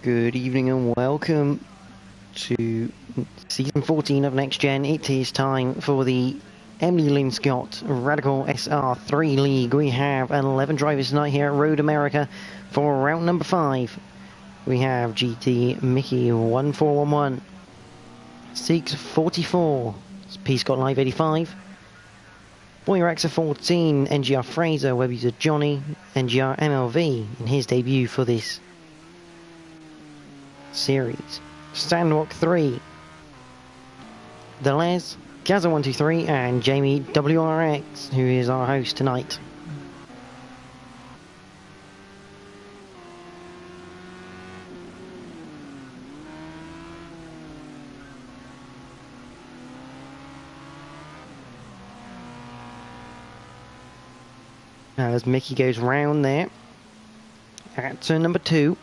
Good evening and welcome to Season 14 of Next Gen. It is time for the Emily Linscott Radical SR3 League. We have 11 drivers tonight here at Road America for round number 5. We have GT Mickey 1411, Seeks 44, P Scott Live 85, Boyer S14, NGR Fraser, web user Johnny, NGR MLV in his debut for this series. Sandwalk 3, Delez, Gaza123 and Jamie WRX, who is our host tonight. Now as Mickey goes round there at turn number 2.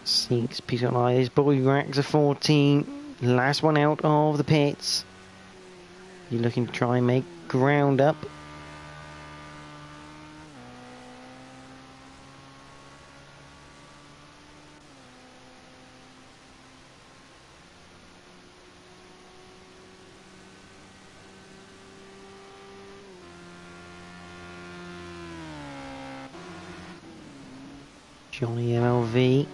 Six piece of eyes, Boyer S14, last one out of the pits. You're looking to try and make ground up. Johnny MLV.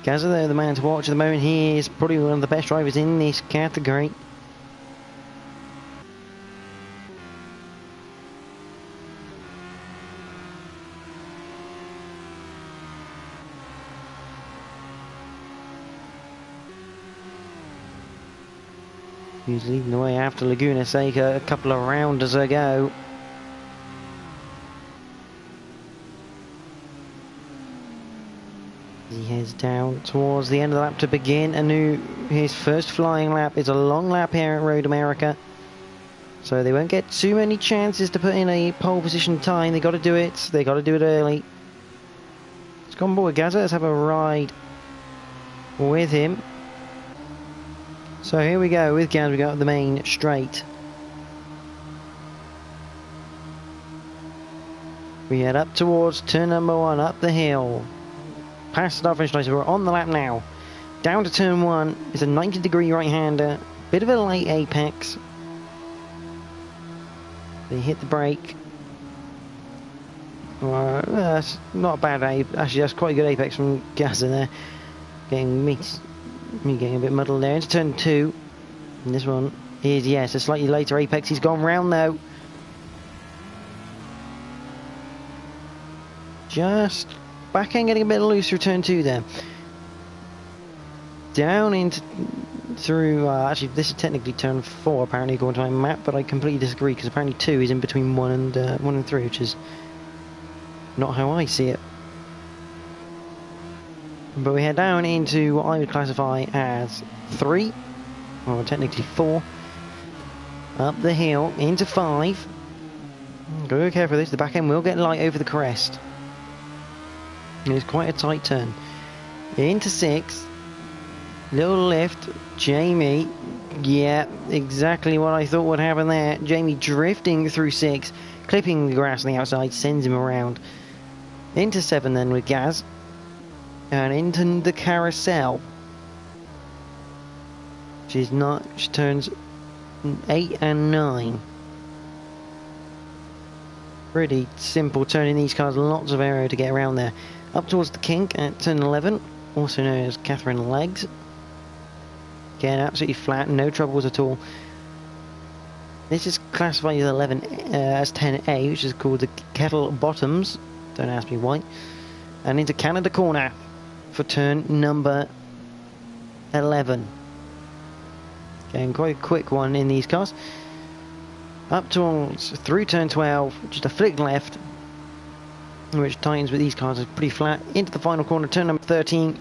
Gaza though, the man to watch at the moment. He is probably one of the best drivers in this category. He's leading the way after Laguna Seca a couple of rounders ago. He heads down towards the end of the lap to begin his first flying lap. It's a long lap here at Road America, so they won't get too many chances to put in a pole position time. They got to do it. They got to do it early. Let's go on board, Gaza. Let's have a ride with him. So here we go with Gaza. We got the main straight. We head up towards turn number 1, up the hill. Past our finish line, so we're on the lap now. Down to turn 1, it's a 90-degree right-hander. Bit of a late apex. They hit the brake. That's not a bad apex. Actually, that's quite a good apex from Gaza there. Getting me getting a bit muddled there. Into turn 2. And this one is, yes, a slightly later apex. He's gone round though. Just back end getting a bit loose through turn 2 there. Down into through actually this is technically turn 4 apparently according to my map, but I completely disagree because apparently 2 is in between 1 and 3, which is not how I see it. But we head down into what I would classify as 3, or technically 4. Up the hill into 5. Go be careful with this. The back end will get light over the crest. It's quite a tight turn. Into 6. Little lift. Jamie. Yeah, exactly what I thought would happen there. Jamie drifting through 6. Clipping the grass on the outside. Sends him around. Into 7 then with Gaz. And into the carousel. She turns 8 and 9. Pretty simple turn in these cars. Lots of aero to get around there. Up towards the kink at turn 11, also known as Catherine Legs. Again, absolutely flat, no troubles at all. This is classified as 10A, which is called the Kettle Bottoms. Don't ask me why. And into Canada Corner for turn number 11. Again, quite a quick one in these cars. Up towards through turn 12, just a flick left, which tightens with these cars is pretty flat. Into the final corner, turn number 13.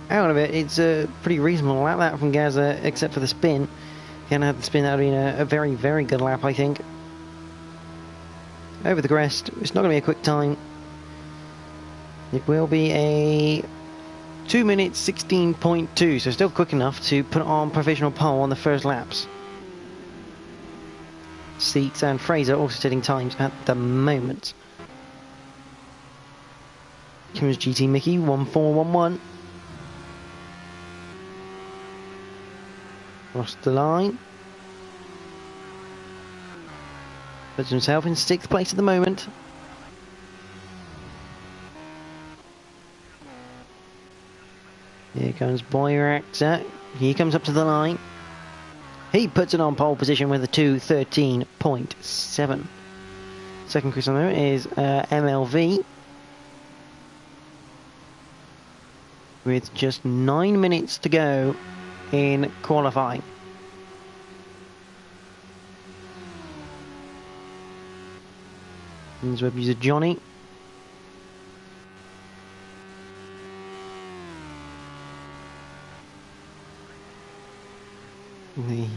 Out of it, it's a pretty reasonable lap that from Gaza, except for the spin. Again, had the spin, that would have been a very, very good lap, I think. Over the crest, it's not going to be a quick time. It will be a 2 minutes 16.2, so still quick enough to put on provisional pole on the first laps. Seeks and Fraser also setting times at the moment. Comes GT Mickey 1411. Across the line. Puts himself in 6th place at the moment. Here comes Boyrakta. He comes up to the line. He puts it on pole position with a 2:13.7. Second Chris on there is MLV. With just 9 minutes to go in qualifying. Here's web user Johnny.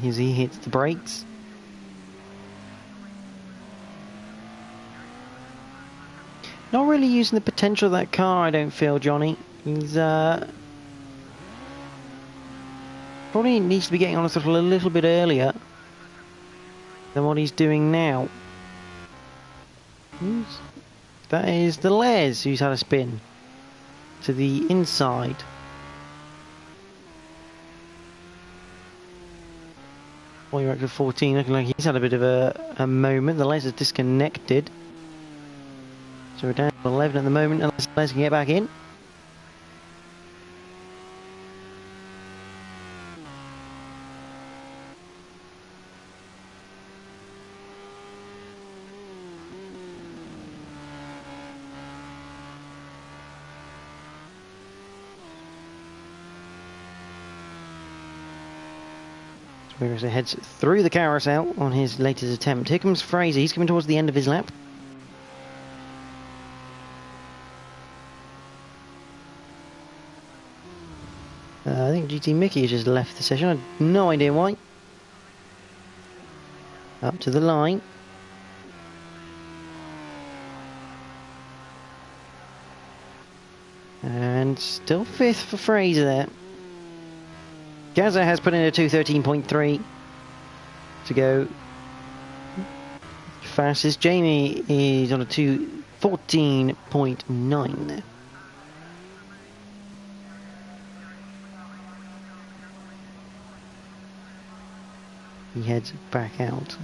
As he hits the brakes. Not really using the potential of that car, I don't feel, Johnny. He's probably needs to be getting on a throttle a little bit earlier than what he's doing now. That is the Les who's had a spin to the inside. Boy, you're up to 14, looking like he's had a bit of a moment. The Les is disconnected. So we're down to 11 at the moment, unless Les can get back in. Whereas he heads through the carousel on his latest attempt. Here comes Fraser. He's coming towards the end of his lap. I think GT Mickey has just left the session. I have no idea why. Up to the line. And still 5th for Fraser there. Gaza has put in a 2:13.3 to go. Fastest Jamie is on a 2:14.9 there. He heads back out.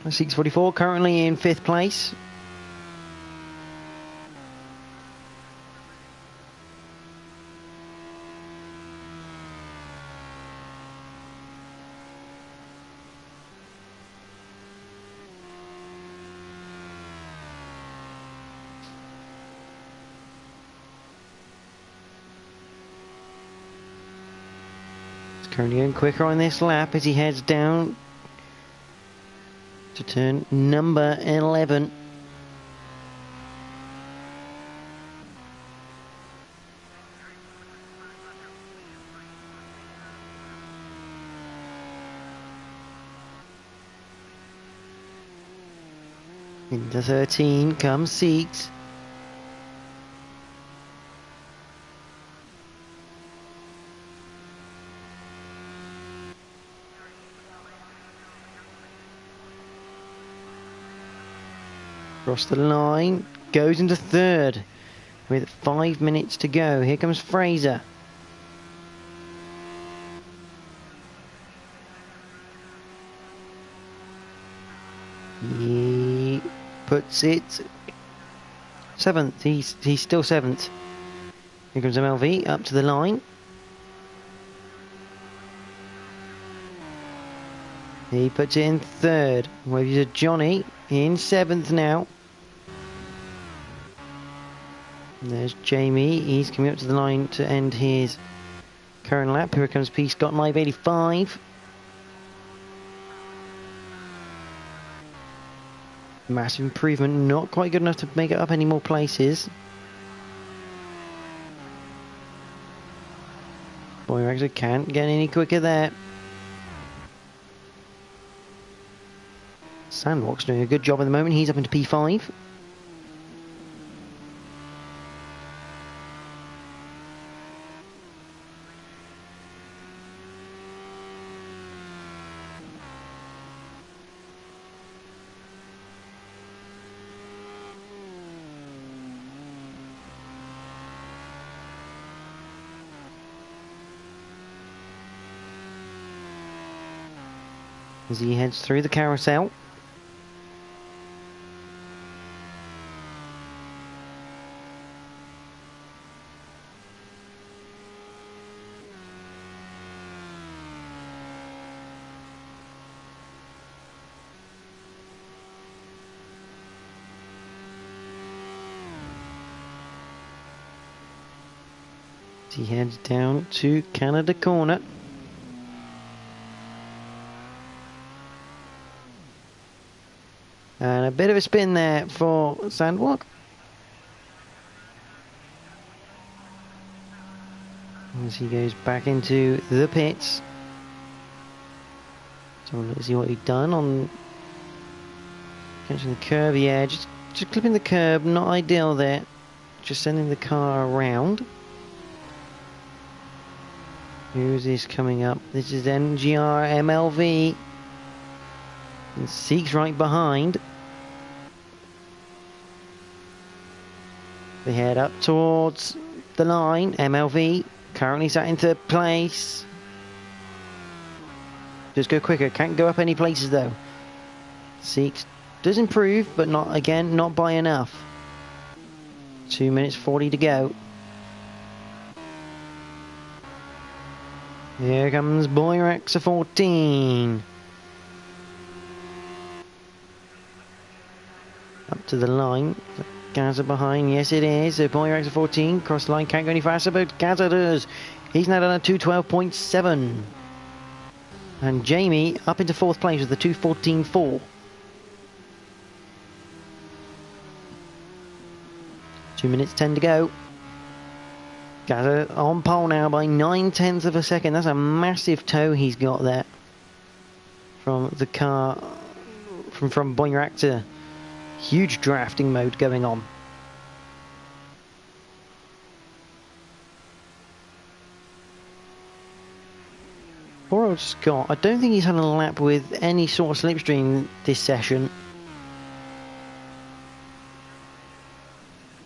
S14 currently in 5th place. It's currently going quicker on this lap as he heads down to turn number 11. Into 13 comes Seeks. Across the line, goes into 3rd with 5 minutes to go. Here comes Fraser. He puts it 7th. He's still 7th. Here comes MLV up to the line. He puts it in 3rd. Waves to Johnny in 7th now. There's Jamie. He's coming up to the line to end his current lap. Here comes P. Scott, live 85. Massive improvement. Not quite good enough to make it up any more places. Boyraxer can't get any quicker there. Sandwalk's doing a good job at the moment. He's up into P5. As he heads through the carousel. As he heads down to Canada Corner. And a bit of a spin there for Sandwalk. As he goes back into the pits. So let's see what he's done on catching the curb. Yeah, just clipping the curb, not ideal there. Just sending the car around. Who's this coming up? This is NGR MLV. And Seek's right behind. They head up towards the line. MLV currently sat in third place. Just go quicker. Can't go up any places though. Seeks does improve, but not by enough. 2 minutes 40 to go. Here comes Boyraxer 14. Up to the line. Gaza behind, yes it is. Boyraxer 14, cross the line, can't go any faster, but Gaza does. He's now done a 2:12.7. And Jamie up into fourth place with the 2:14.4. 2 minutes 10 to go. Gaza on pole now by 9/10 of a second. That's a massive tow he's got there from the car, from Boyraxer. Huge drafting mode going on. Poor old Scott. I don't think he's had a lap with any sort of slipstream this session.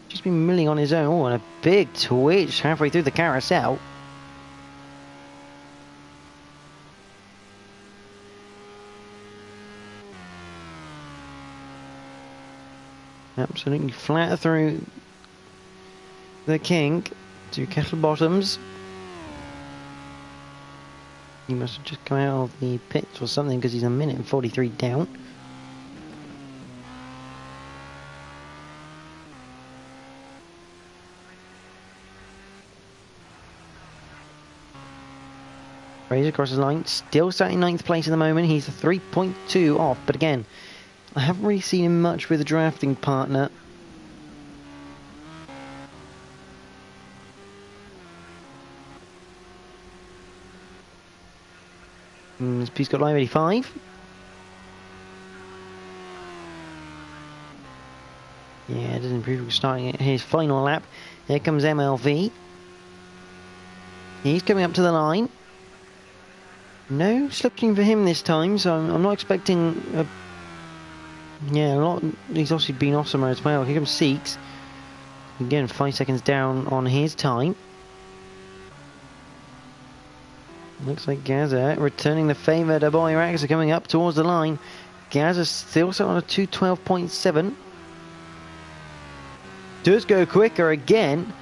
Just been milling on his own. Oh, and a big twitch halfway through the carousel. Absolutely flat through the kink to Kettle Bottoms. He must have just come out of the pits or something because he's a minute and 43 down. Fraser crosses the line, still sat in 9th place at the moment. He's a 3.2 off, but again, I haven't really seen him much with a drafting partner. He's got live 85. Yeah, it doesn't improve. Starting at his final lap. Here comes MLV. He's coming up to the line. No slipstream for him this time, so I'm not expecting a... Yeah, a lot. He's obviously been off somewhere as well. Here comes Seeks. Again, 5 seconds down on his time. Looks like Gaza returning the favour to Boyraxer coming up towards the line. Gaza still set on a 2:12.7. Does go quicker again.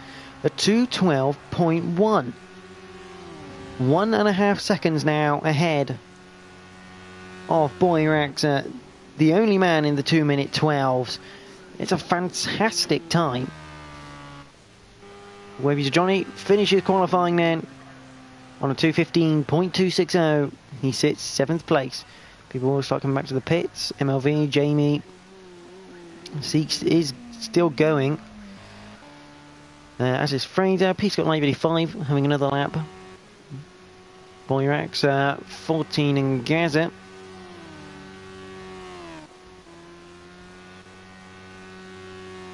A 2:12.1. 1.5 seconds now ahead of Boyraxer, the only man in the 2 minute 12s. It's a fantastic time. Wavy to Johnny, finishes qualifying then on a 2:15.260. He sits 7th place. People will start coming back to the pits. MLV, Jamie, Seeks is still going. As is Fraser, Peace got 9:85, having another lap. Boyrax, 14 and Gaza.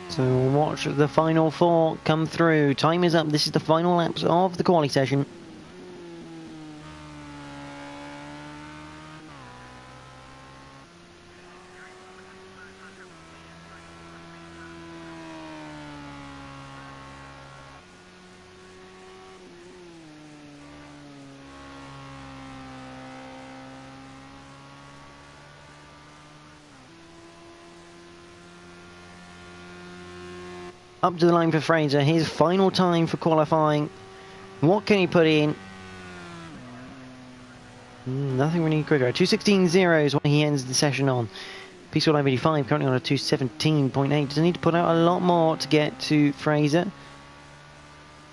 So we'll watch the final 4 come through. Time is up. This is the final laps of the quali session. Up to the line for Fraser, his final time for qualifying. What can he put in? Nothing really quicker. 2:16.0 is what he ends the session on. Peaceful Live 85 currently on a 2:17.8. Does need to put out a lot more to get to Fraser.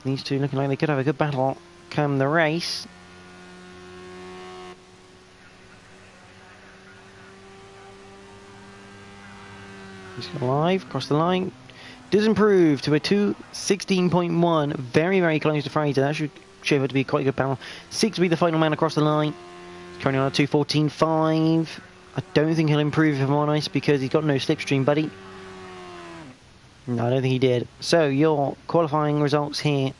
These two looking like they could have a good battle come the race. He's alive, across the line. Does improve to a 2:16.1, very, very close to Fraser. That should show it to be quite a good battle. 6 to be the final man across the line. Currently on a 2:14.5. I don't think he'll improve if I'm honest, because he's got no slipstream, buddy. No, I don't think he did. So, your qualifying results here.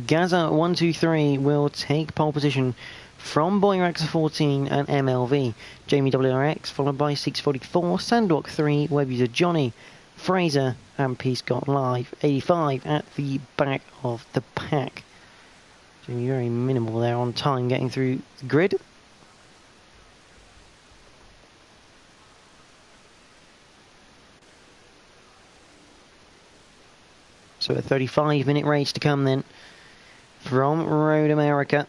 Gaza 123 will take pole position from Boyrax 14 and MLV. Jamie WRX, followed by 644, Sandwalk 3, Web user Johnny, Fraser and Peace got live 85 at the back of the pack. Jamie very minimal there on time getting through the grid. So a 35-minute race to come then from Road America.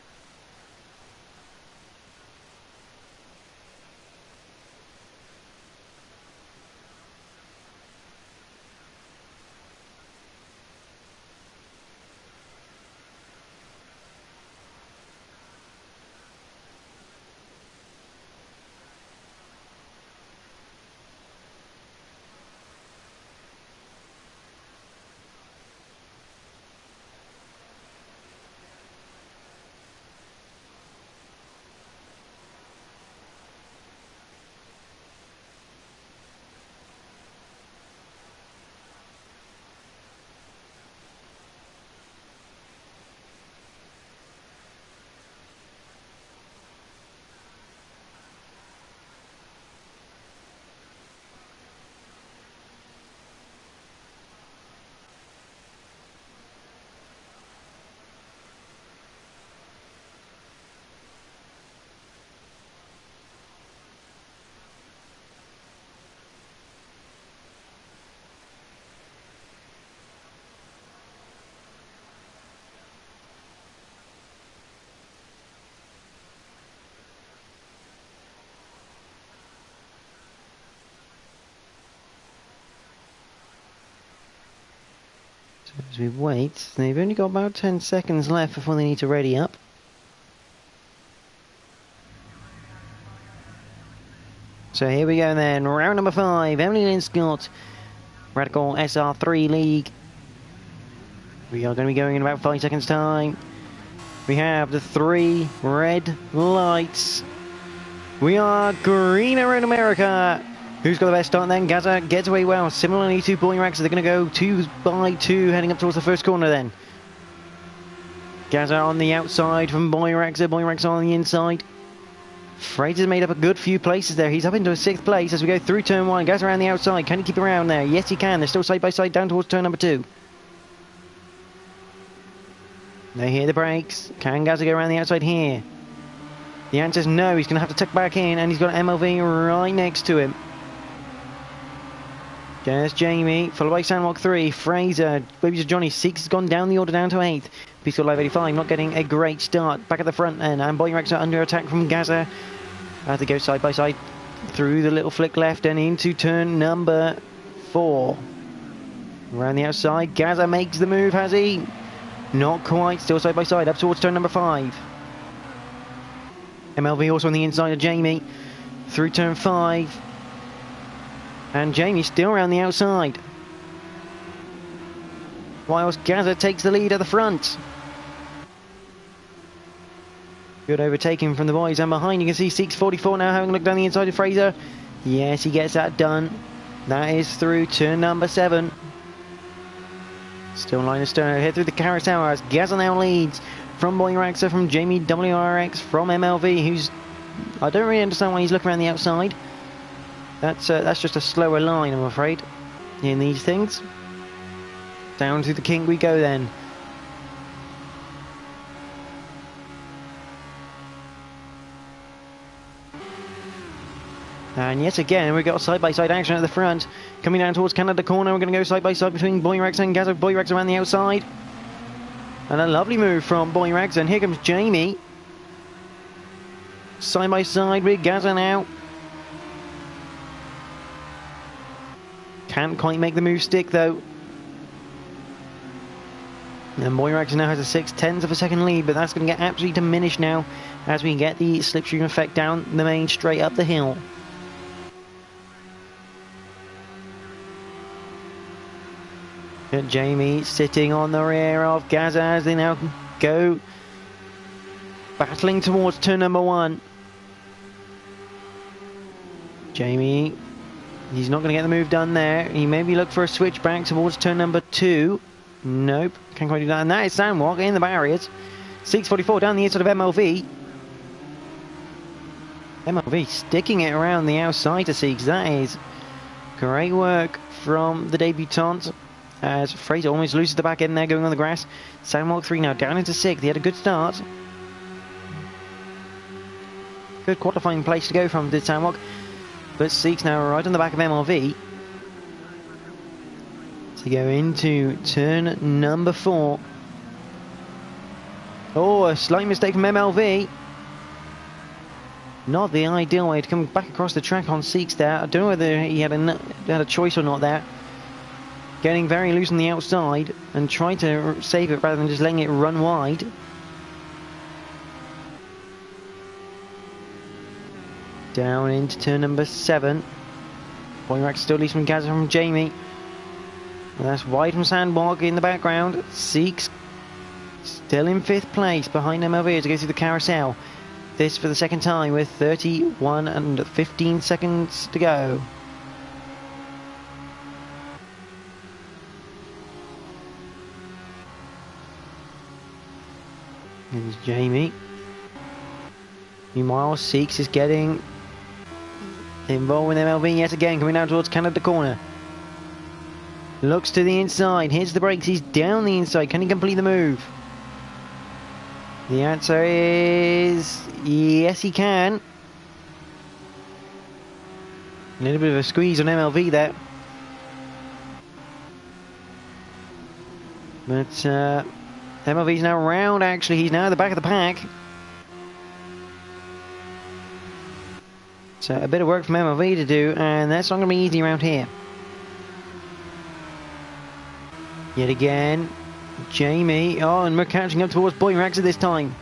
As we wait, they've only got about 10 seconds left before they need to ready up. So here we go then, round number 5, Emily Linscott, Radical SR3 League. We are going to be going in about 5 seconds time. We have the 3 red lights. We are green around America. Who's got the best start then? Gaza gets away well. Similarly to Boyrax, they're going to go 2 by 2 heading up towards the first corner then. Gaza on the outside from Boyrax. Boyrax on the inside. Fraser's made up a good few places there. He's up into a 6th place as we go through turn 1. Gaza around the outside. Can he keep around there? Yes, he can. They're still side by side down towards turn number 2. They hear the brakes. Can Gaza go around the outside here? The answer is no. He's going to have to tuck back in, and he's got MLV right next to him. There's Jamie, followed by Sandwalk 3, Fraser, Babies of Johnny, 6 has gone down the order down to 8th. Peaceful Live 85 not getting a great start. Back at the front end, and Boyrax are under attack from Gaza. As they go side by side through the little flick left and into turn number 4. Around the outside, Gaza makes the move, has he? Not quite, still side by side, up towards turn number 5. MLV also on the inside of Jamie, through turn 5. And Jamie still around the outside. Whilst Gaza takes the lead at the front. Good overtaking from the boys, and behind you can see S14 now having a look down the inside of Fraser. Yes, he gets that done. That is through turn number 7. Still line of stone ahead through the carousel as Gaza now leads from Boyraxa, from Jamie WRX, from MLV, who's... I don't really understand why he's looking around the outside. That's just a slower line, I'm afraid, in these things. Down to the kink we go then. And yet again, we've got side-by-side action at the front. Coming down towards Canada corner, we're going to go side-by-side between Boyraxa and Gaza. Boyraxa around the outside. And a lovely move from Boyraxa, and here comes Jamie. Side-by-side with Gaza now. Can't quite make the move stick, though. And Boyraxa now has a 6/10 of a second lead, but that's going to get absolutely diminished now as we get the slipstream effect down the main straight up the hill. And Jamie sitting on the rear of Gaza as they now go battling towards turn number 1. Jamie, he's not going to get the move done there. He maybe look for a switch back towards turn number 2. Nope, can't quite do that. And that is Sandwalk in the barriers. S14 down the inside of MLV. MLV sticking it around the outside to Seeks. That is great work from the debutant. As Fraser almost loses the back end there going on the grass. Sandwalk 3 now down into 6th. He had a good start. Good qualifying place to go from, did Sandwalk. But Seeks now right on the back of MLV. To go into turn number 4. Oh, a slight mistake from MLV. Not the ideal way to come back across the track on Seeks there. I don't know whether he had a choice or not there. Getting very loose on the outside and trying to save it rather than just letting it run wide. Down into turn number 7. Boyrax still leads from Gaza from Jamie. And that's wide from Sandbog in the background. Seeks still in 5th place behind MLV as they go through the carousel. This for the second time with 31 and 15 seconds to go. Here's Jamie. Meanwhile, Seeks is getting involved with MLV yet again, coming down towards Canada corner. Looks to the inside, hits the brakes, he's down the inside. Can he complete the move? The answer is yes, he can. A little bit of a squeeze on MLV there. But MLV's now round, actually. He's now at the back of the pack. So a bit of work from MLV to do, and that's not going to be easy around here. Yet again, Jamie. Oh, and we're catching up towards Boyraxa this time.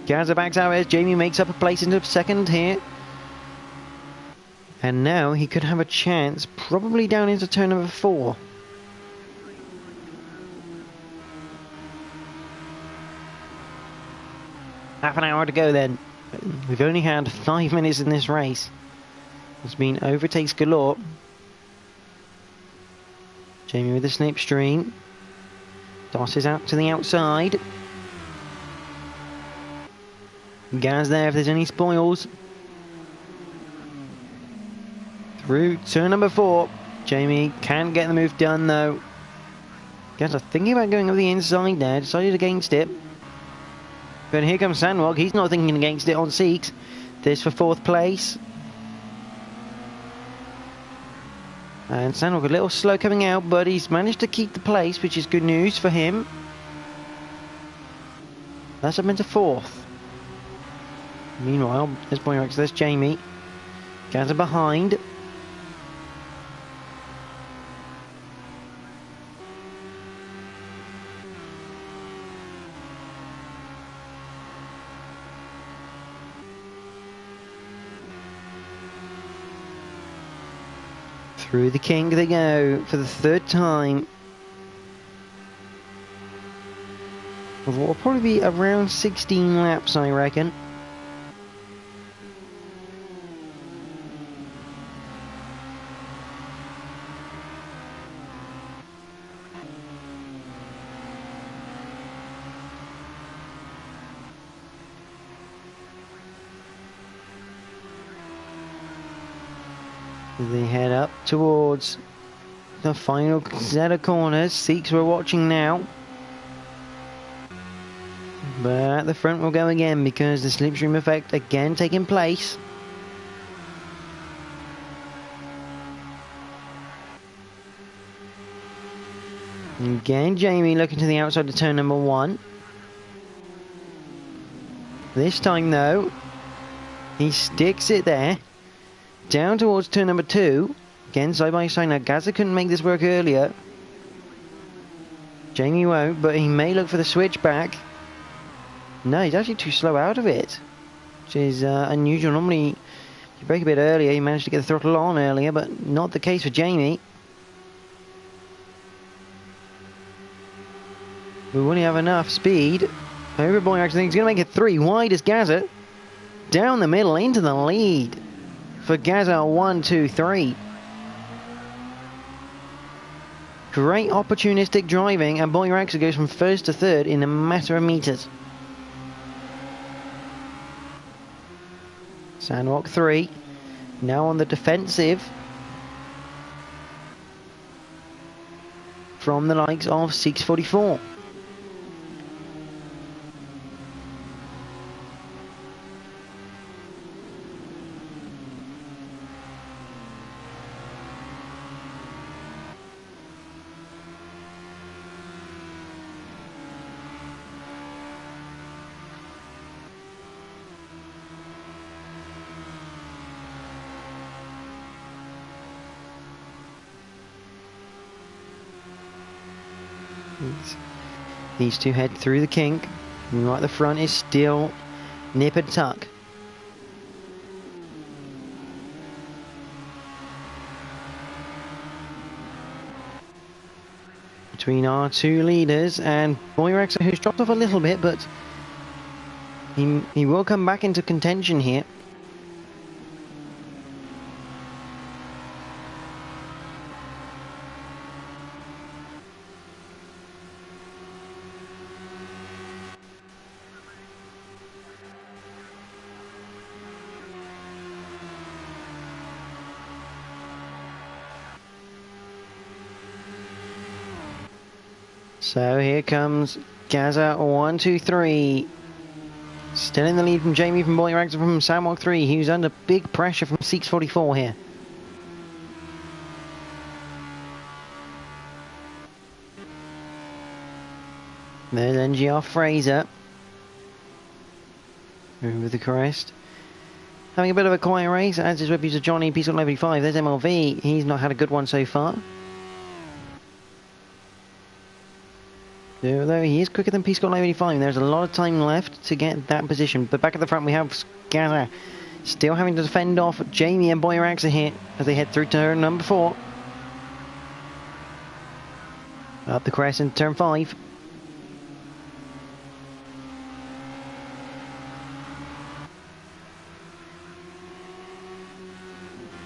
Gaza backs out as Jamie makes up a place into 2nd here. And now he could have a chance, probably down into turn number 4. Half an hour to go then. We've only had 5 minutes in this race. There's been overtakes galore. Jamie with the slipstream. Tosses out to the outside. Gaz there if there's any spoils. Through turn number 4. Jamie can't get the move done though. Gaz are thinking about going up the inside there. Decided against it. But here comes Sandwalk. He's not thinking against it on Seeks. This for 4th place. And Sandwalk a little slow coming out, but he's managed to keep the place, which is good news for him. That's up into 4th. Meanwhile, there's Boyrax, there's Jamie. Gaza behind. Through the kink they go for the third time. Of what will probably be around 16 laps, I reckon. They head up towards the final set of corners. Seeks we're watching now. But at the front we'll go again because the slipstream effect again taking place. Again, Jamie looking to the outside of turn number 1. This time though, he sticks it there. Down towards turn number 2. Again, side by side. Now, Gazza couldn't make this work earlier. Jamie won't, but he may look for the switch back. No, he's actually too slow out of it, which is unusual. Normally, you brake a bit earlier, you managed to get the throttle on earlier, but not the case for Jamie. We won't have enough speed. Overboy actually thinks he's going to make it 3 wide as Gazza. Down the middle into the lead. For Gazza, 1, 2, 3. Great opportunistic driving, and Boy Raxa goes from first to third in a matter of meters. Sandwalk 3, now on the defensive from the likes of 644. These two head through the kink. Right at the front is still nip and tuck. Between our two leaders and Boy Raxa, who's dropped off a little bit, but he will come back into contention here. So here comes Gazza, 1, 2, 3. Still in the lead from Jamie from Boy Raxa from Sandwalk 3. He's under big pressure from 644 here. There's NGR Fraser. Over the crest. Having a bit of a quiet race, as is Web user Johnny, Peace Level 85. There's MLV. He's not had a good one so far. Although he is quicker than Peace Level 85, there's a lot of time left to get that position. But back at the front we have Gazza still having to defend off Jamie and Boy Raxa here as they head through turn number 4. Up the crest into turn 5.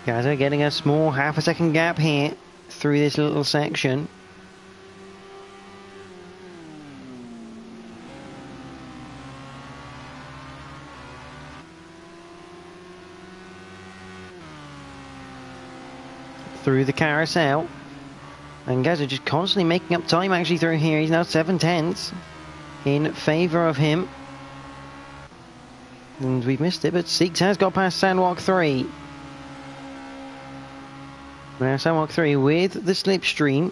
Gazza getting a small half a second gap here through this little section. Through the carousel, and Gazza just constantly making up time actually through here. He's now 7/10 in favour of him, and we've missed it, but Seeks has got past Sandwalk 3. Now Sandwalk 3 with the slipstream.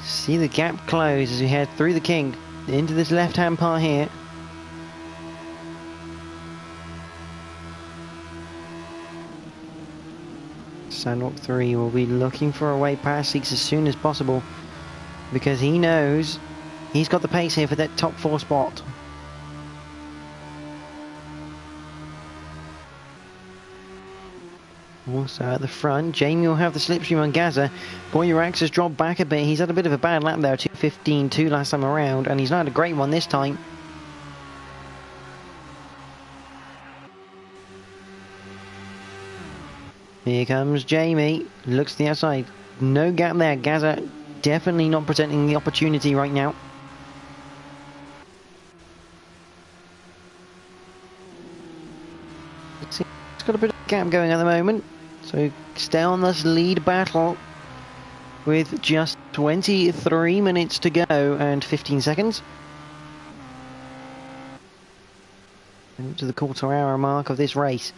See the gap close as we head through the kink into this left hand part here. Sandwalk 3 will be looking for a way past Seeks as soon as possible, because he knows he's got the pace here for that top 4 spot. Also at the front, Jamie will have the slipstream on Gaza. Boyrax has dropped back a bit. He's had a bit of a bad lap there, 2:15.2 last time around, and he's not had a great one this time. Here comes Jamie. Looks to the outside. No gap there. Gaza definitely not presenting the opportunity right now. It's got a bit of a gap going at the moment. So stay on this lead battle with just 23 minutes to go and 15 seconds. Into the quarter-hour mark of this race.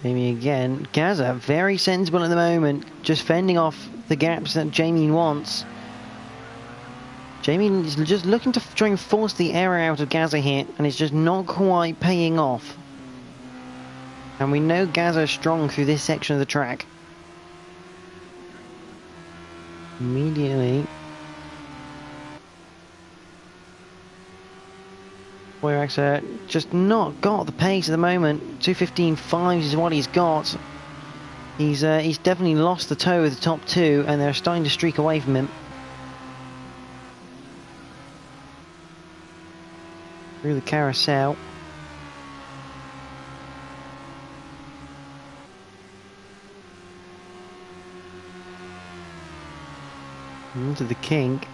Jamie again. Gaza, very sensible at the moment, just fending off the gaps that Jamie wants. Jamie is just looking to try and force the air out of Gaza here, and it's just not quite paying off. And we know Gaza is strong through this section of the track. Immediately. Boyrax just not got the pace at the moment. 2:15.5 is what he's got. He's definitely lost the toe with the top two, and they're starting to streak away from him. Through the carousel. Into the kink.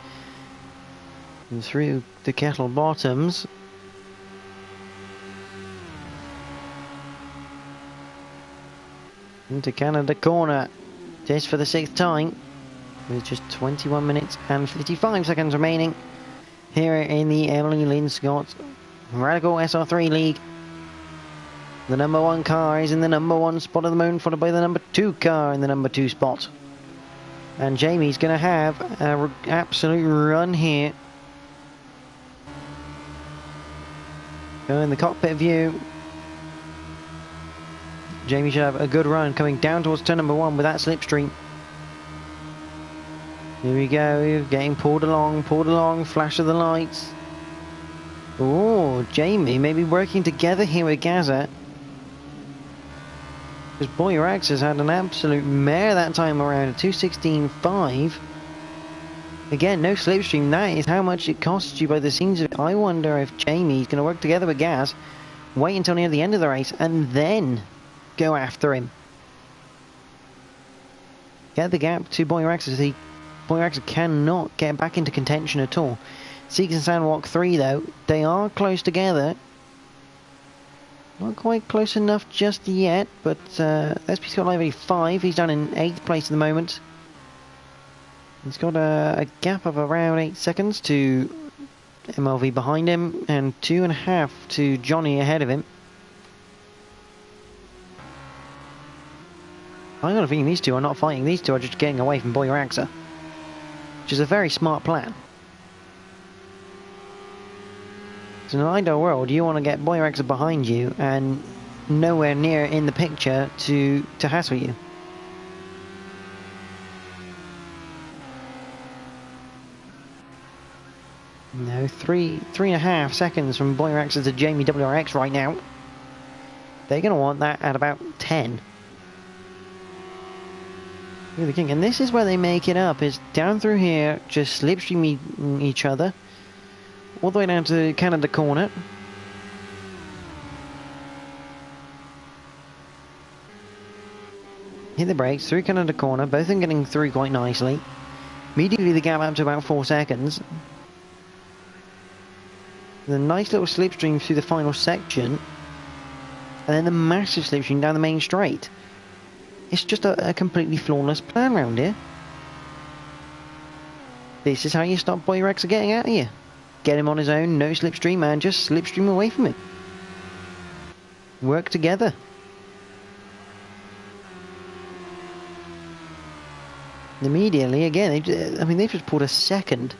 And through the kettle bottoms. Into Canada corner. Just for the 6th time. With just 21 minutes and 55 seconds remaining. Here in the Emily Linscott Radical SR3 League. The number 1 car is in the number 1 spot at the moment, followed by the number 2 car in the number 2 spot. And Jamie's going to have an absolute run here. Go in the cockpit view. Jamie should have a good run coming down towards turn number 1 with that slipstream. Here we go, getting pulled along, flash of the lights. Oh, Jamie maybe working together here with Gaza. Because Boyrax has had an absolute mare that time around, a 2:16.5. Again, no slipstream, that is how much it costs you by the scenes of it. I wonder if Jamie's going to work together with Gaz, wait until near the end of the race, and then go after him. Get the gap to Boyrax as Boyrax cannot get back into contention at all. Seeks and Sandwalk 3 though, they are close together. Not quite close enough just yet, but SP Scott Live 85, he's down in 8th place at the moment. He's got a gap of around 8 seconds to MLV behind him, and 2.5 to Johnny ahead of him. I got a feeling these two are not fighting, these two are just getting away from Boyraxa, which is a very smart plan. So in an ideal world, you want to get Boyraxa behind you and nowhere near in the picture to hassle you. No, 3.5 seconds from Boyraxa to Jamie WRX right now. They're going to want that at about 10. Look at the king, and this is where they make it up, is down through here, just slipstream each other. All the way down to Canada corner. Hit the brakes, through Canada corner, both of them getting through quite nicely. Immediately the gap up to about 4 seconds. The nice little slipstream through the final section. And then the massive slipstream down the main straight. It's just a completely flawless plan round here. This is how you stop Boyraxa getting out of you. Get him on his own, no slipstream, and just slipstream away from him. Work together. Immediately, again, they've just pulled a second.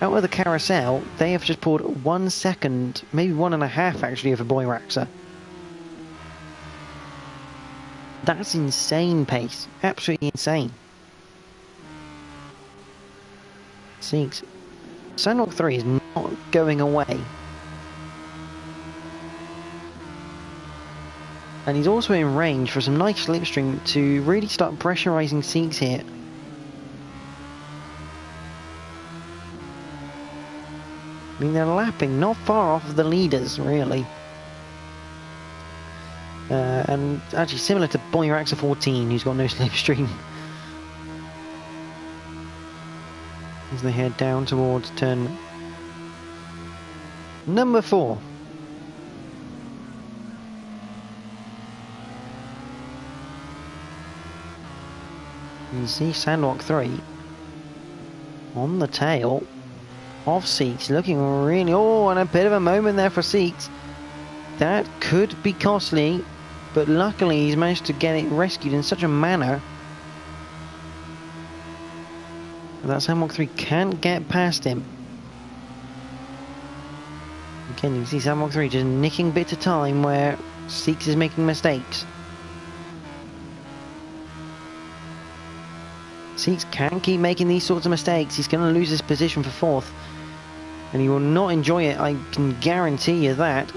Out of the carousel, they have just pulled 1 second, maybe 1.5 actually, of a Boyraxa. That's insane pace. Absolutely insane. 6. Sandwalk 3 is not going away. And he's also in range for some nice slipstream to really start pressurising Seeks here. I mean, they're lapping not far off of the leaders, really. And actually similar to Boyrax S14, who's got no slipstream. As they head down towards turn number 4. You see Sandwalk 3 on the tail of Seeks, looking really... Oh, and a bit of a moment there for Seeks. That could be costly, but luckily he's managed to get it rescued in such a manner that Sandwalk 3 can't get past him. Again, you can see Sandwalk 3 just nicking bits of time where Seeks is making mistakes. Seeks can't keep making these sorts of mistakes. He's going to lose his position for 4th. And he will not enjoy it, I can guarantee you that.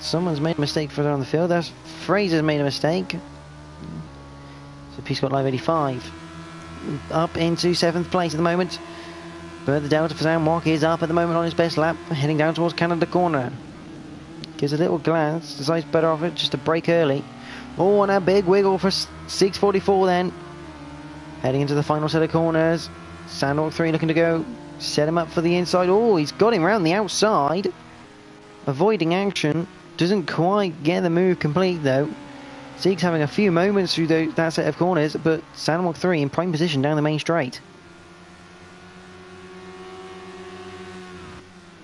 Someone's made a mistake further on the field. That's Fraser's made a mistake. So Peacecourt Live 85. Up into 7th place at the moment. But the delta for Sandwalk is up at the moment on his best lap. Heading down towards Canada Corner. Gives a little glance. Decides better off it just to brake early. Oh, and a big wiggle for 644 then. Heading into the final set of corners. Sandwalk 3 looking to go. Set him up for the inside. Oh, he's got him round the outside. Avoiding action. Doesn't quite get the move complete though. Seeks having a few moments through that set of corners, but Sandwalk 3 in prime position down the main straight.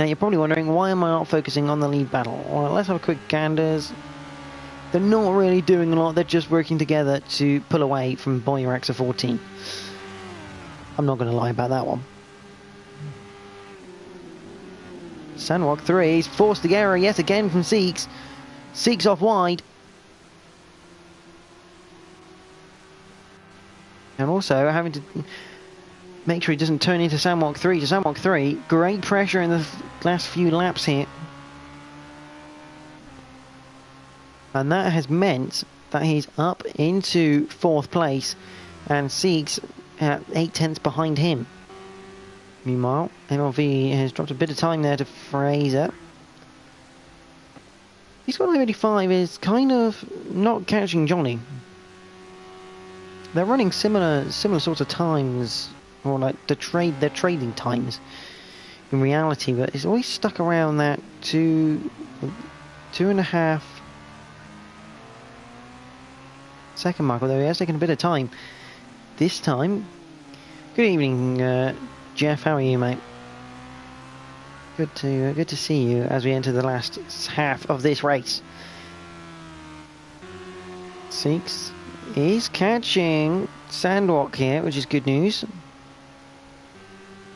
Now you're probably wondering, why am I not focusing on the lead battle? Well, let's have a quick ganders. They're not really doing a lot, they're just working together to pull away from Boyrax S14. I'm not going to lie about that one. Sandwalk 3 is forced the error yet again from Seeks. Seeks off wide. And also having to make sure he doesn't turn into Sandwalk 3. To Sandwalk 3, great pressure in the last few laps here. And that has meant that he's up into 4th place and Seeks at 8 tenths behind him. Meanwhile, MLV has dropped a bit of time there to Fraser. Peacecourt Live 85 is kind of not catching Johnny. They're running similar sorts of times, or like they're trading times in reality, but it's always stuck around that 2.5 second mark, although he has taken a bit of time this time. Good evening, Jeff. How are you, mate? Good to see you as we enter the last half of this race. Seeks is catching Sandwalk here, which is good news.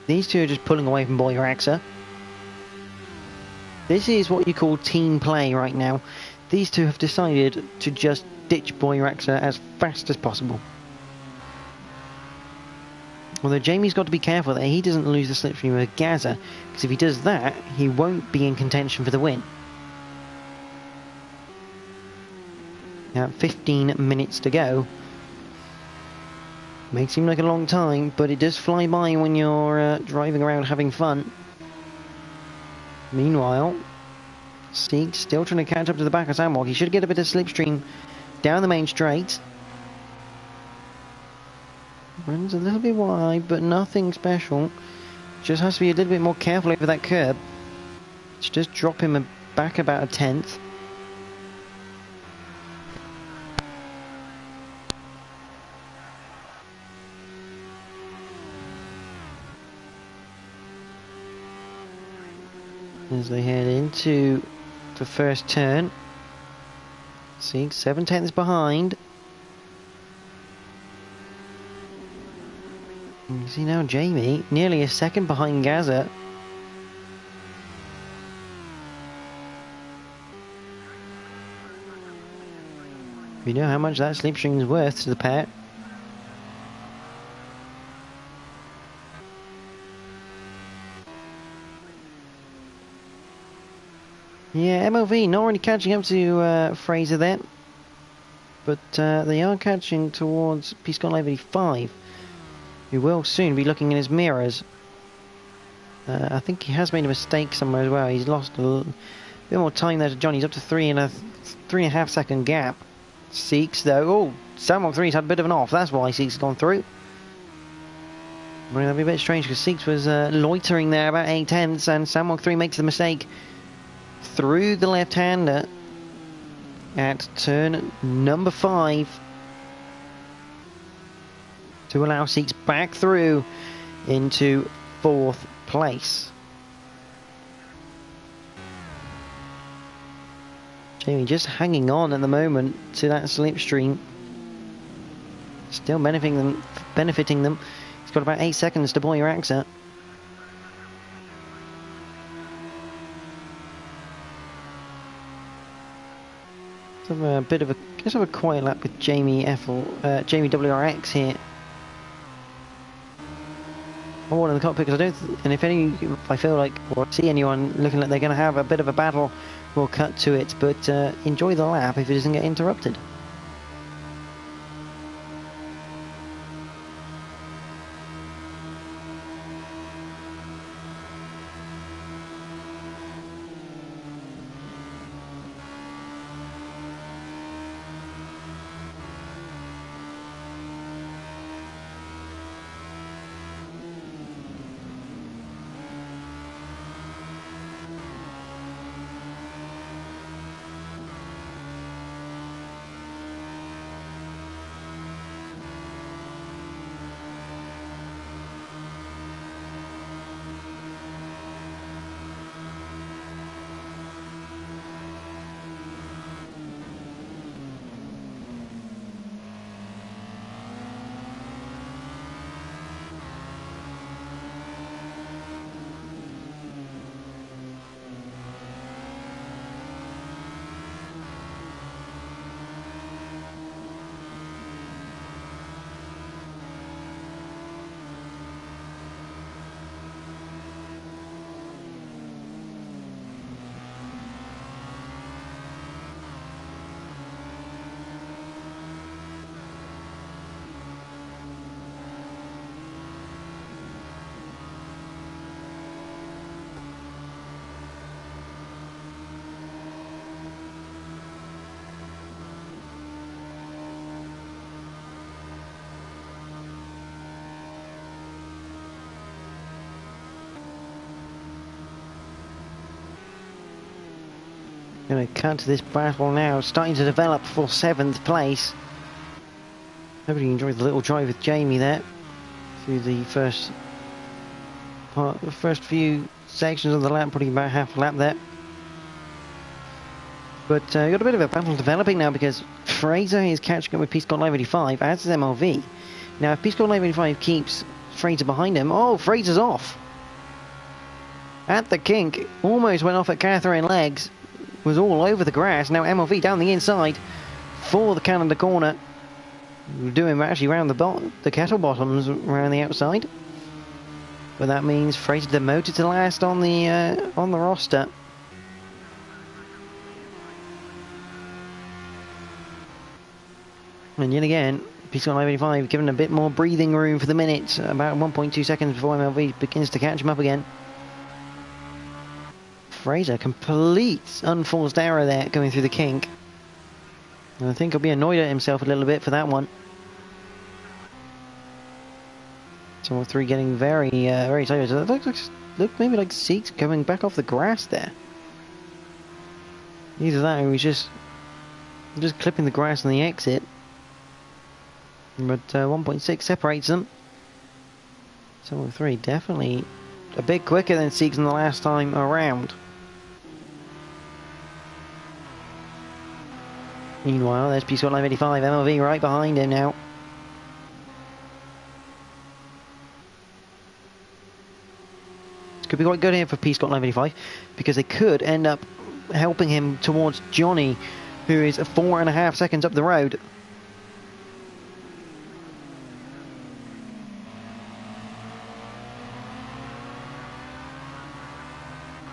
These two are just pulling away from Boyraxa. This is what you call team play right now. These two have decided to just ditch Boyraxa as fast as possible. Although Jamie's got to be careful that he doesn't lose the slipstream with Gaza, because if he does that, he won't be in contention for the win. Now, 15 minutes to go. May seem like a long time, but it does fly by when you're driving around having fun. Meanwhile, Seeks still trying to catch up to the back of Sandwalk. He should get a bit of slipstream down the main straight. Runs a little bit wide, but nothing special. Just has to be a little bit more careful over that curb. Just drop him back about a tenth. As they head into the first turn. See, 7 tenths behind. You see now Jamie, nearly a second behind Gaza. We know how much that slipstream is worth to the pair. Yeah, Yeah, MLV not really catching up to Fraser there. But they are catching towards Piscon 85, who will soon be looking in his mirrors. I think he has made a mistake somewhere as well. He's lost a bit more time there to Johnny. He's up to 3.5 second gap. Seeks though. Oh, 713's had a bit of an off. That's why Seeks has gone through. Well, that'd be a bit strange because Seeks was loitering there about 8/10, and 713 makes the mistake through the left-hander at turn number 5 to allow Seeks back through into 4th place. Jamie just hanging on at the moment to that slipstream. Still benefiting them. He's got about 8 seconds to Boyer AXA. Let's have a quiet lap with Jamie WRX here. I want in the cockpit because if I feel like or see anyone looking like they're going to have a bit of a battle, we'll cut to it. But enjoy the lap if it doesn't get interrupted. Going to cut to this battle now, starting to develop for 7th place. Hope you enjoyed the little drive with Jamie there through the first few sections of the lap, putting about half a lap there. But got a bit of a battle developing now because Fraser is catching up with Piscon Live 85, as is MLV. Now if Piscon Live 85 keeps Fraser behind him, oh, Fraser's off! At the kink, almost went off at Catherine Legs. Was all over the grass. Now MLV down the inside for the Canada corner. Doing actually around the kettle bottoms around the outside. But that means Fraser demoted to last on the roster. And yet again, Piscon 85 given a bit more breathing room for the minute. About 1.2 seconds before MLV begins to catch him up again. Fraser, complete unforced error there going through the kink. And I think he'll be annoyed at himself a little bit for that one. So 3 getting very tight. So that looked maybe like Seeks coming back off the grass there. Either that or he's just clipping the grass on the exit. But 1.6 separates them. So 3 definitely a bit quicker than Seeks in the last time around. Meanwhile, there's Piscon Live 85, MLV right behind him now. This could be quite good here for Piscon Live 85 because they could end up helping him towards Johnny, who is 4.5 seconds up the road.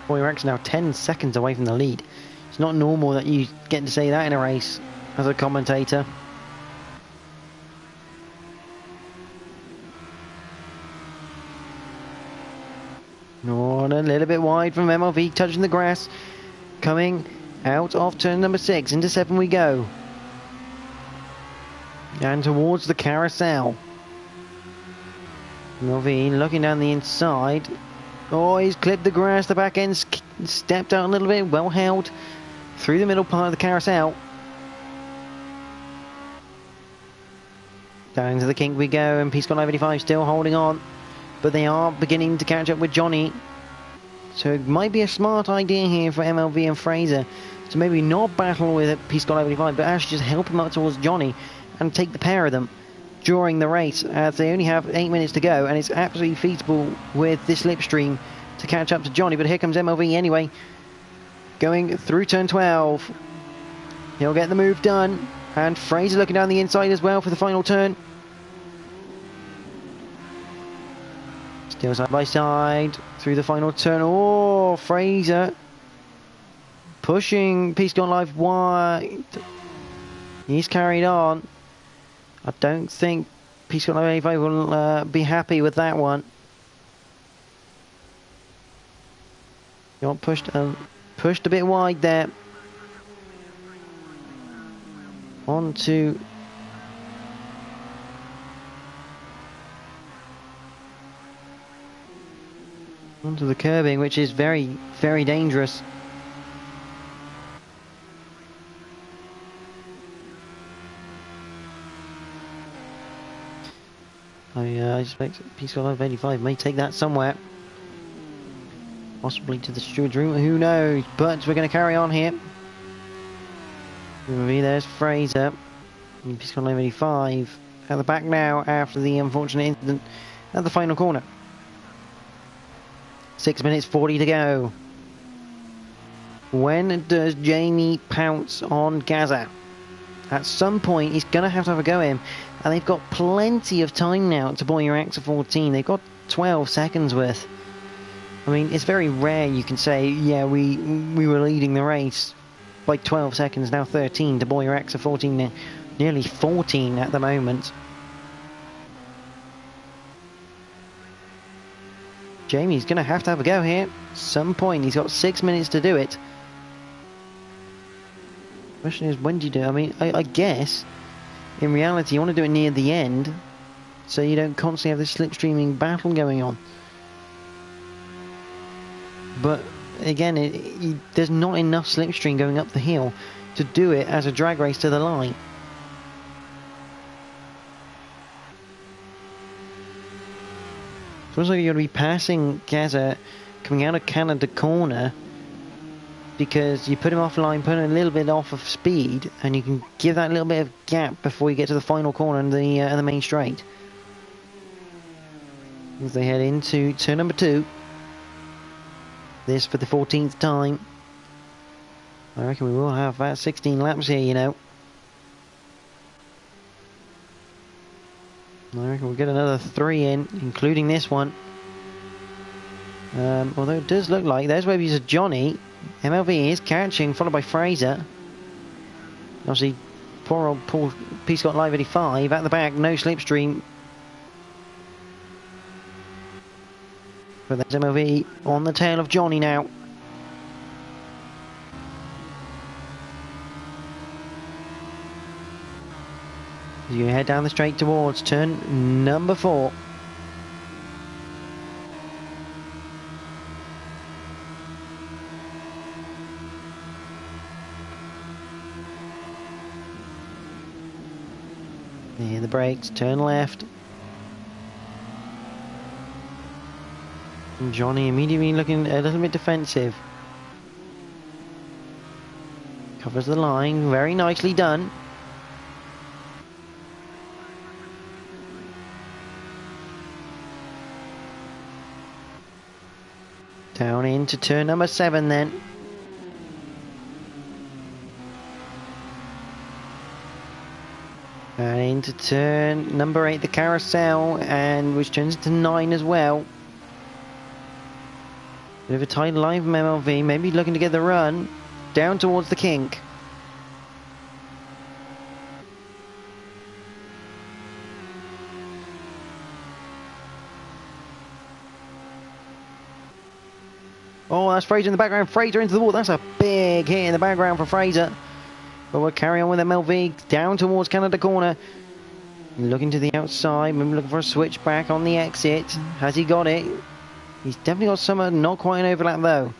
Boyer AXA now 10 seconds away from the lead. It's not normal that you get to say that in a race as a commentator. Oh, and a little bit wide from MLV, touching the grass. Coming out of turn number 6, into 7 we go. And towards the carousel. MLV looking down the inside. Oh, he's clipped the grass, the back end stepped out a little bit, well held through the middle part of the carousel. Down to the kink we go, and P-Scott 985 still holding on. But they are beginning to catch up with Johnny. So it might be a smart idea here for MLV and Fraser to maybe not battle with P-Scott 985, but actually just help him up towards Johnny and take the pair of them during the race, as they only have 8 minutes to go, and it's absolutely feasible with this slipstream to catch up to Johnny. But here comes MLV anyway, going through turn 12. He'll get the move done, and Fraser looking down the inside as well for the final turn. Still side by side through the final turn. Oh, Fraser pushing P-Scott Live wide. He's carried on. I don't think P-Scott 985 will be happy with that one. Got pushed a bit wide there. Onto the curbing, which is very, very dangerous. I expect P-Scott 985 may take that somewhere. Possibly to the steward's room, who knows? But we're going to carry on here. There's Fraser. P-Scott 985 at the back now after the unfortunate incident at the final corner. 6 minutes 40 to go. When does Jamie pounce on Gaza? At some point, he's going to have a go at him. And they've got plenty of time now to buy your S14. They've got 12 seconds worth. I mean, it's very rare you can say, yeah, we were leading the race by 12 seconds, now 13 to buy your S14, nearly 14 at the moment. Jamie's going to have a go here. Some point, he's got 6 minutes to do it. Question is, when do you do it? I mean, I guess, in reality, you want to do it near the end, so you don't constantly have this slipstreaming battle going on. But, again, there's not enough slipstream going up the hill to do it as a drag race to the line. So it's like you're going to be passing Gaza coming out of Canada corner, because you put him offline, put him a little bit off of speed, and you can give that little bit of gap before you get to the final corner and the main straight. As they head into turn number 2. This for the 14th time. I reckon we will have about 16 laps here, you know. I reckon we'll get another 3 in, including this one. Although it does look like there's where he's a Johnny. MLV is catching, followed by Fraser. Obviously, poor old P-Scott Live 85 at the back, no slipstream. But there's MLV on the tail of Johnny now. You head down the straight towards turn number 4. Here the brakes, turn left. And Johnny immediately looking a little bit defensive. Covers the line, very nicely done. Down into turn number 7 then. And into turn number 8, the carousel, and which turns to 9 as well. Bit of a tight line from MLV, maybe looking to get the run. down towards the kink. Oh, that's Fraser in the background. Fraser into the wall. That's a big hit in the background for Fraser. But we'll carry on with MLV down towards Canada corner. Looking to the outside. Maybe looking for a switch back on the exit. Has he got it? He's definitely got some, not quite an overlap though.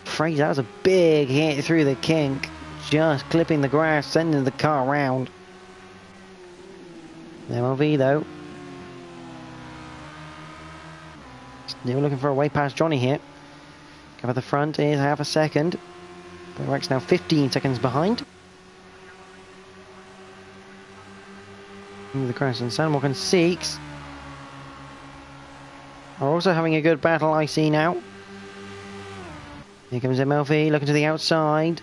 Fraser, that was a big hit through the kink. Just clipping the grass, sending the car around. MLV though. Still looking for a way past Johnny here. Cover the front is half a second. But Rex now 15 seconds behind. The crash and Sandwalk and Seeks are also having a good battle, I see now. Here comes MLV looking to the outside.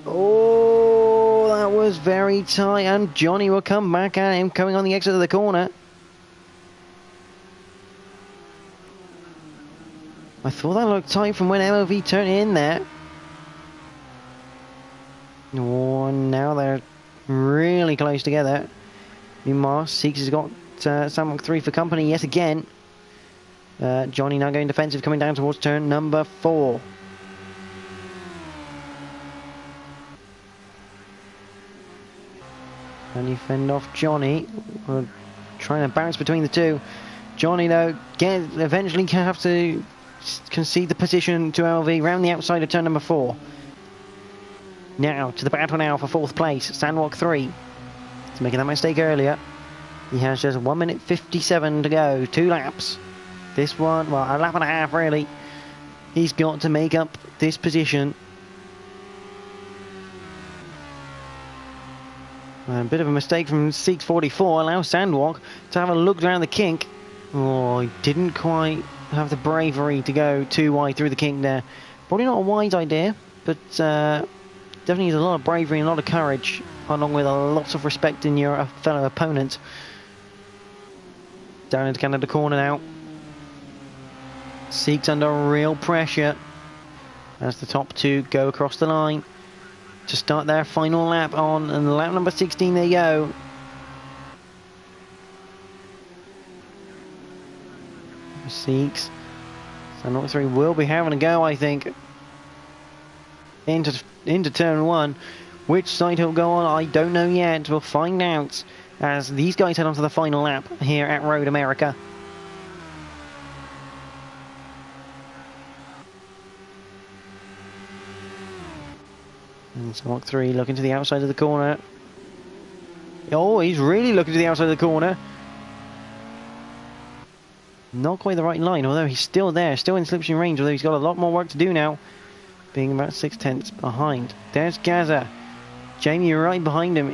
Oh, that was very tight, and Johnny will come back at him, coming on the exit of the corner. I thought that looked tight from when MLV turned in there. Oh, now they're really close together. Meanwhile, Seeks has got Sandwalk 3 for company yet again. Johnny now going defensive, coming down towards turn number 4. Can you fend off Johnny? We're trying to bounce between the two. Johnny, though, eventually can have to concede the position to LV round the outside of turn number 4. Now, to the battle now for 4th place, Sandwalk 3. He's making that mistake earlier. He has just 1 minute 57 to go, 2 laps. This one, well, a lap and a half really. He's got to make up this position. A bit of a mistake from Seeks 44, allows Sandwalk to have a look around the kink. Oh, he didn't quite have the bravery to go too wide through the kink there. Probably not a wise idea, but definitely needs a lot of bravery and a lot of courage, along with a lot of respect in your fellow opponent. Down into Canada corner now. Seeks under real pressure as the top two go across the line to start their final lap on, and lap number 16 they go. Seeks. Sandwalk 3 will be having a go, I think, into turn 1. Which side he'll go on, I don't know yet. We'll find out as these guys head on to the final lap here at Road America. And Sandwalk 3 looking to the outside of the corner. Oh, he's really looking to the outside of the corner. Not quite the right line, although he's still there, still in slipstream range, although he's got a lot more work to do now, being about 6/10 behind. There's Gaza. Jamie right behind him.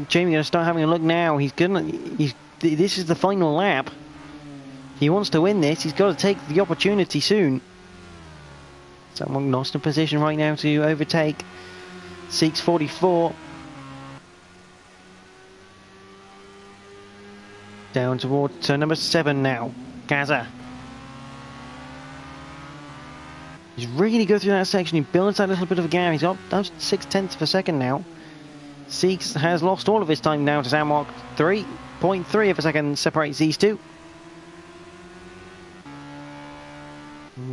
Jamie gonna start having a look now. This is the final lap. He wants to win this. He's got to take the opportunity soon. Someone lost in position right now to overtake Seeks 44. Down towards turn number 7 now. Gaza. He's really good through that section. He builds that little bit of a gap. He's got 6/10 of a second now. Seeks has lost all of his time now to Sandwalk 3. 0.3 of a second separates these two.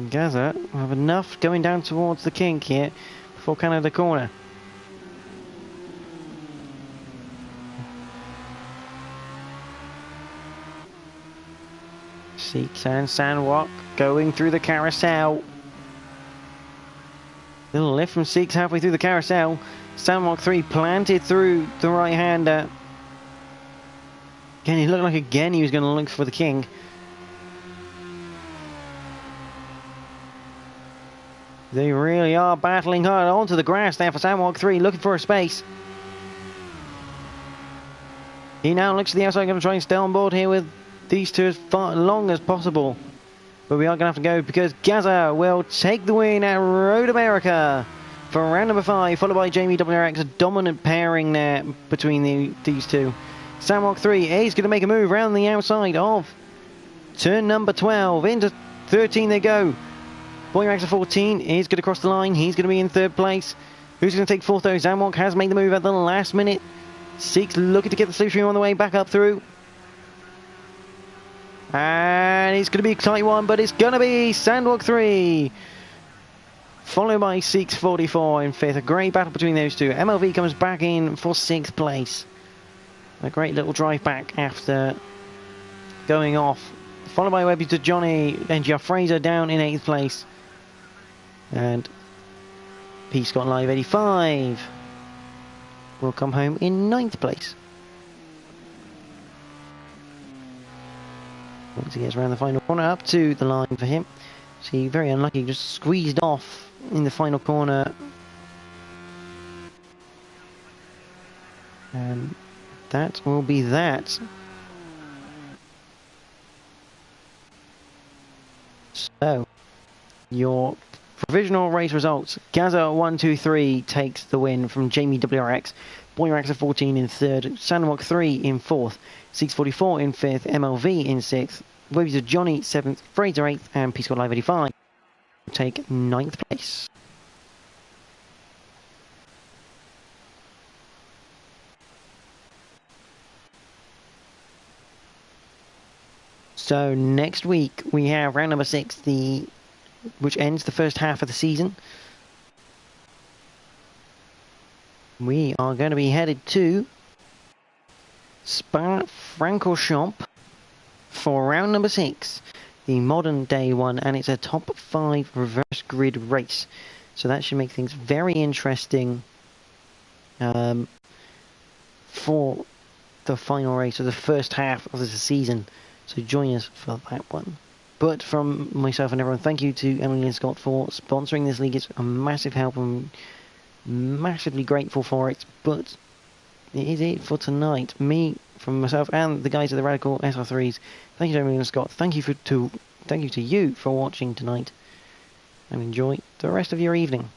Gaza will have enough going down towards the kink here before Canada corner. Seeks and Sandwalk going through the carousel. Little lift from Seeks halfway through the carousel. Sandwalk 3 planted through the right-hander. Again, he looked like again he was going to look for the king. They really are battling hard onto the grass there for Sandwalk 3, looking for a space. He now looks to the outside, going to try and stay on board here with these two as far long as possible. But we are going to have to go because Gaza will take the win at Road America for round number 5, followed by Jamie WRX. A dominant pairing there between these two. Sandwalk 3 is going to make a move around the outside of turn number 12. Into 13 they go. Boyrax S14 is going to cross the line. He's going to be in third place. Who's going to take fourth though? Zamwok has made the move at the last minute. Six looking to get the slipstream on the way back up through. And it's going to be a tight one, but it's going to be Sandwalk 3. Followed by 644 in fifth. A great battle between those two. MLV comes back in for sixth place. A great little drive back after going off. Followed by Webby to Johnny. Then Jeff Fraser down in eighth place. And P. Scott Live 85 will come home in ninth place. Once he gets around the final corner, up to the line for him. See, very unlucky, just squeezed off in the final corner. And that will be that. So, your provisional race results. Gaza 123 takes the win from Jamie WRX. Boyrax S14 in third. Sandwalk 3 in fourth. 644 in fifth. MLV in sixth. Webby Johnny 7th. Fraser 8th. And P. Scott Live 85 take ninth place. So next week we have round number 6, which ends the first half of the season. We are going to be headed to Spa-Francorchamps for round number 6, the modern day one, and it's a top 5 reverse grid race. So that should make things very interesting for the final race of the first half of the season. So join us for that one. But from myself and everyone, thank you to Emily Linscott for sponsoring this league. It's a massive help and massively grateful for it. But it is it for tonight. Me, from myself and the guys at the Radical SR3s, thank you to Emily Linscott. Thank you to you for watching tonight. And enjoy the rest of your evening.